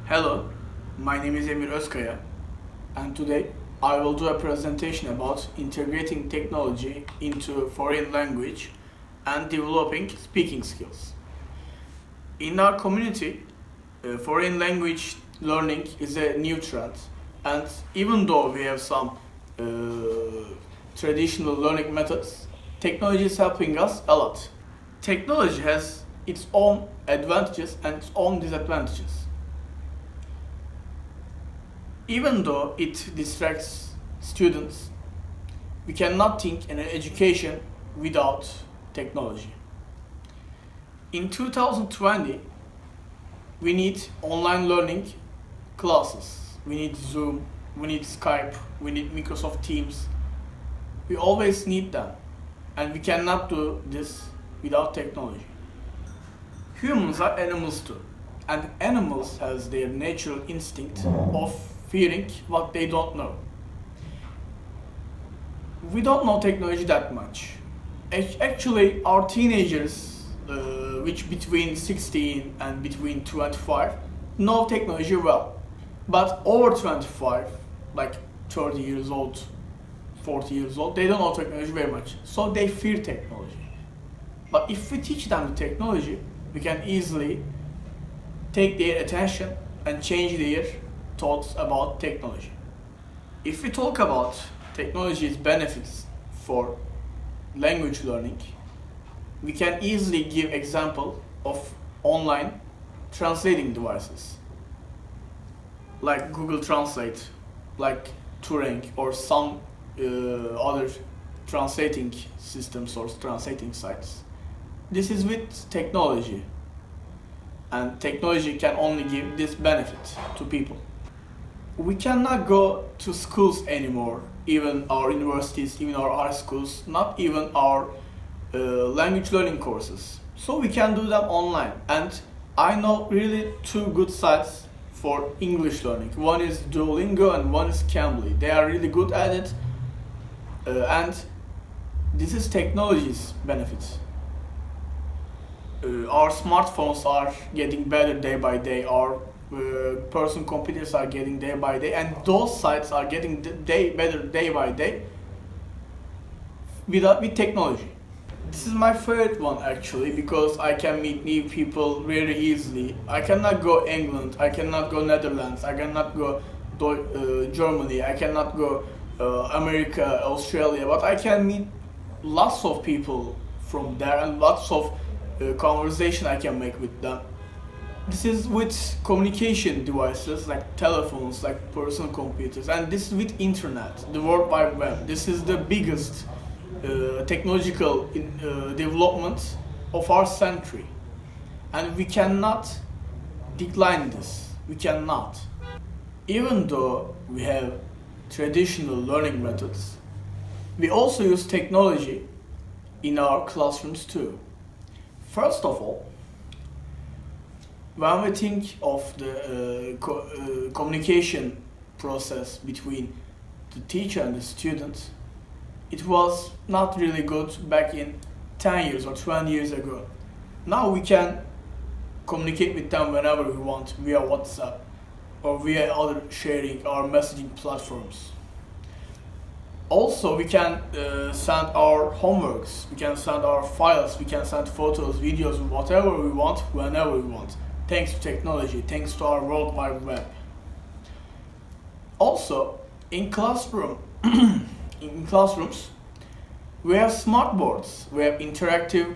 Hello, my name is Emir ÖZKAYA, and today I will do a presentation about integrating technology into foreign language and developing speaking skills. In our community, foreign language learning is a new trend, and even though we have some uh, traditional learning methods, technology is helping us a lot. Technology has its own advantages and its own disadvantages. Even though it distracts students, we cannot think in an education without technology. In 2020, we need online learning classes. We need Zoom, we need Skype, we need Microsoft Teams. We always need them, and we cannot do this without technology. Humans are animals too, and animals has their natural instinct of fearing what they don't know. We don't know technology that much. Actually, our teenagers, which between 16 and between 25, know technology well. But over 25, like 30 years old, 40 years old, they don't know technology very much. So they fear technology. But if we teach them the technology, we can easily take their attention and change their thoughts about technology. If we talk about technology's benefits for language learning, we can easily give example of online translating devices like Google Translate, like Turing, or some other translating systems or translating sites. This is with technology, and technology can only give this benefit to people. We cannot go to schools anymore, even our universities, even our high schools, not even our language learning courses. So we can do them online. And I know really two good sites for English learning. One is Duolingo and one is Cambly. They are really good at it. And this is technology's benefits. Our smartphones are getting better day by day. Our personal computers are getting day by day, and those sites are getting better day by day with technology. This is my favorite one actually, because I can meet new people very easily. I cannot go England, I cannot go Netherlands, I cannot go Germany, I cannot go America, Australia, but I can meet lots of people from there, and lots of conversation I can make with them. This is with communication devices like telephones, like personal computers, and this is with internet, the World Wide Web. This is the biggest technological development of our century, and we cannot decline this. We cannot. Even though we have traditional learning methods, we also use technology in our classrooms too. First of all, when we think of the communication process between the teacher and the student, it was not really good back in 10 years or 20 years ago. Now we can communicate with them whenever we want via WhatsApp or via other sharing or messaging platforms. Also, we can send our homeworks, we can send our files, we can send photos, videos, whatever we want, whenever we want, thanks to technology, thanks to our World Wide Web. Also, in classrooms, we have smart boards, we have interactive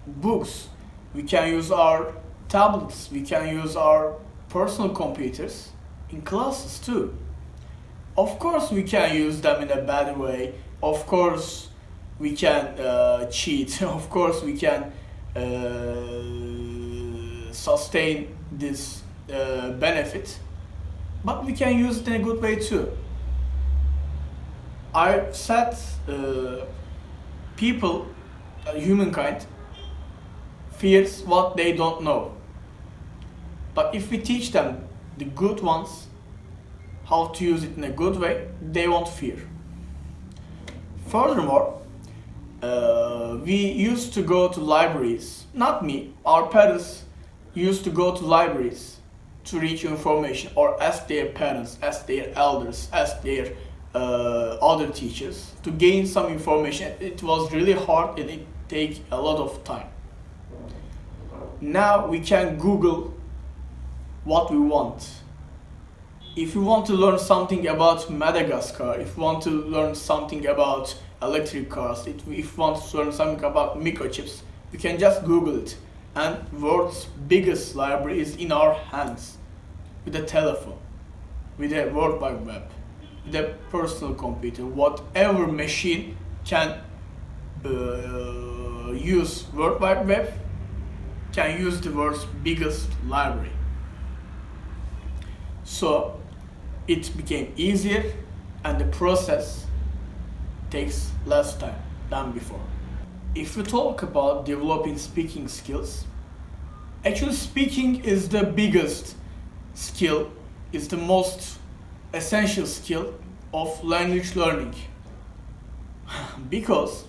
books, we can use our tablets, we can use our personal computers in classes too. Of course, we can use them in a bad way. Of course, we can cheat. Of course, we can sustain this benefit. But we can use it in a good way too. I said people, humankind, fears what they don't know. But if we teach them the good ones, how to use it in a good way, they won't fear. Furthermore, we used to go to libraries. Not me, our parents used to go to libraries to reach information or ask their parents, ask their elders, ask their other teachers to gain some information. It was really hard and it takes a lot of time. Now we can Google what we want. If you want to learn something about Madagascar, if you want to learn something about electric cars, if you want to learn something about microchips, you can just Google it. And world's biggest library is in our hands, with a telephone, with a World Wide Web, with a personal computer. Whatever machine can use World Wide Web can use the world's biggest library. So it became easier and the process takes less time than before. If we talk about developing speaking skills, actually speaking is the biggest skill, is the most essential skill of language learning. Because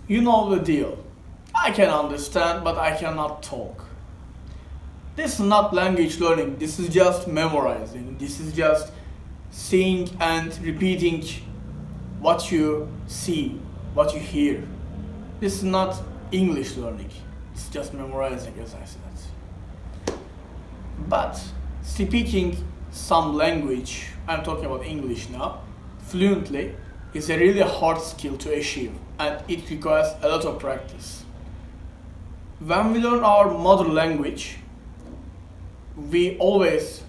you know the deal. I can understand, but I cannot talk. This is not language learning, this is just memorizing, this is just seeing and repeating what you see, what you hear. This is not English learning, it's just memorizing, as I said. But speaking some language, I'm talking about English now, fluently is a really hard skill to achieve and it requires a lot of practice. When we learn our mother language, we always,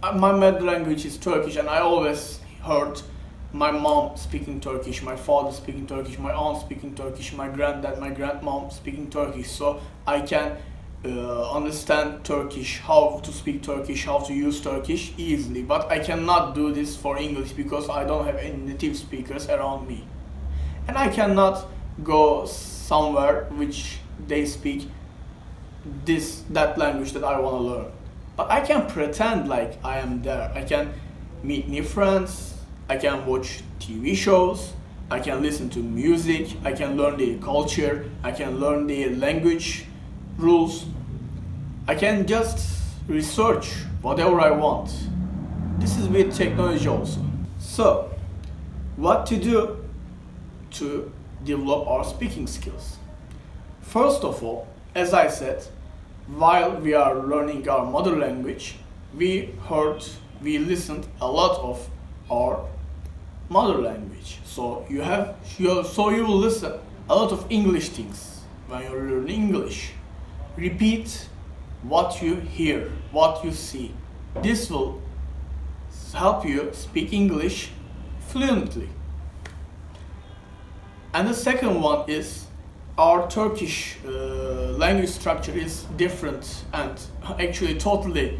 my mother language is Turkish and I always heard my mom speaking Turkish, my father speaking Turkish, my aunt speaking Turkish, my granddad, my grandmom speaking Turkish, so I can understand Turkish, how to speak Turkish, how to use Turkish easily. But I cannot do this for English because I don't have any native speakers around me. And I cannot go somewhere which they speak that language that I want to learn. But I can pretend like I am there. I can meet new friends, I can watch TV shows, I can listen to music, I can learn their culture, I can learn their language rules. I can just research whatever I want. This is with technology also. So, what to do to develop our speaking skills? First of all, as I said, while we are learning our mother language, we listened a lot of our mother language. So you will listen a lot of English things when you learn English. Repeat what you hear, what you see. This will help you speak English fluently. And the second one is our Turkish language structure is different and actually totally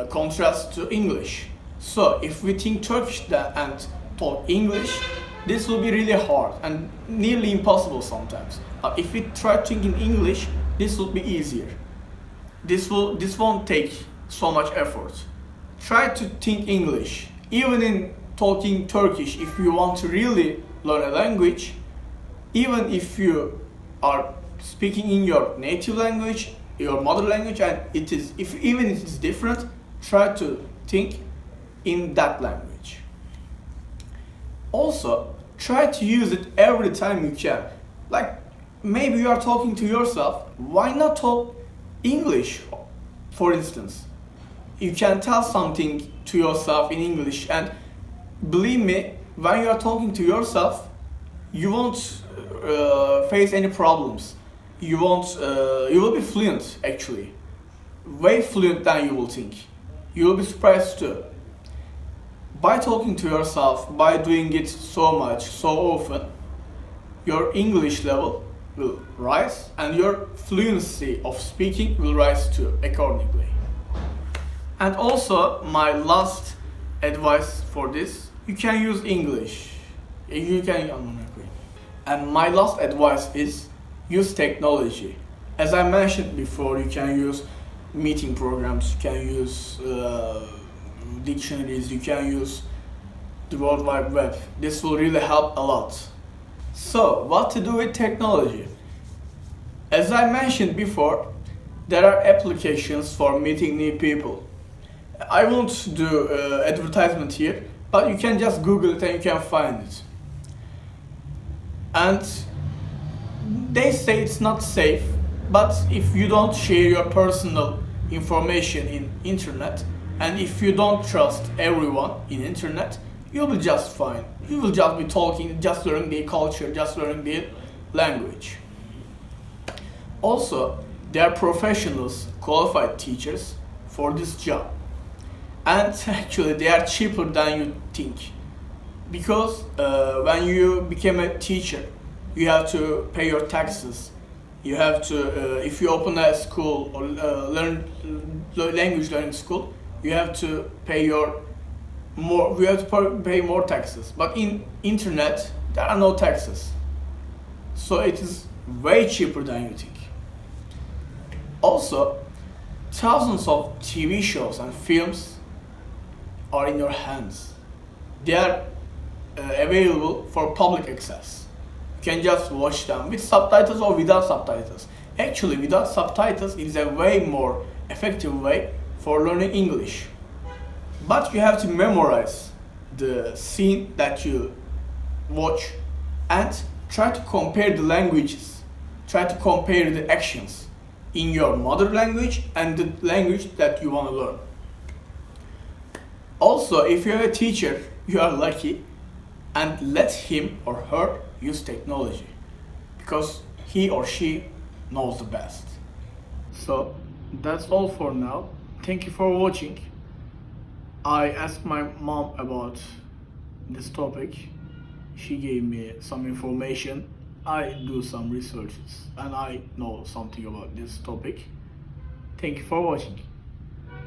contrasts to English. So if we think Turkish and talk English, this will be really hard and nearly impossible sometimes. But if we try thinking English, this will be easier. This won't take so much effort. Try to think English. Even in talking Turkish, if you want to really learn a language, even if you are speaking in your native language, your mother language, and even if it's different, try to think in that language. Also, try to use it every time you can. Like, maybe you are talking to yourself, why not talk English, for instance? You can tell something to yourself in English, and believe me, when you are talking to yourself, you won't face any problems. You will be fluent actually, way fluent than you will think. You will be surprised too. By talking to yourself, by doing it so much, so often, your English level will rise and your fluency of speaking will rise too accordingly. And also, my last advice for this, you can use English. And my last advice is use technology. As I mentioned before, you can use meeting programs, you can use dictionaries, you can use the World Wide Web. This will really help a lot. So, what to do with technology? As I mentioned before, There are applications for meeting new people. I won't do advertisement here, but you can just Google it and you can find it. And they say it's not safe, but if you don't share your personal information in internet, and if you don't trust everyone in internet, you'll be just fine. You will just be talking, just learning their culture, just learning their language. Also, there are professionals, qualified teachers for this job. And actually they are cheaper than you think. Because when you become a teacher, you have to pay your taxes. You have to, if you open a school or language learning school, you have to pay more taxes. But in internet, there are no taxes. So it is way cheaper than you think. Also, thousands of TV shows and films are in your hands. They are available for public access. You can just watch them with subtitles or without subtitles. Actually, without subtitles is a way more effective way for learning English. But you have to memorize the scene that you watch and try to compare the languages. Try to compare the actions in your mother language and the language that you want to learn. Also, if you have a teacher, you are lucky, and let him or her use technology because he or she knows the best. So that's all for now. Thank you for watching. I asked my mom about this topic. She gave me some information. I do some researches and I know something about this topic. Thank you for watching.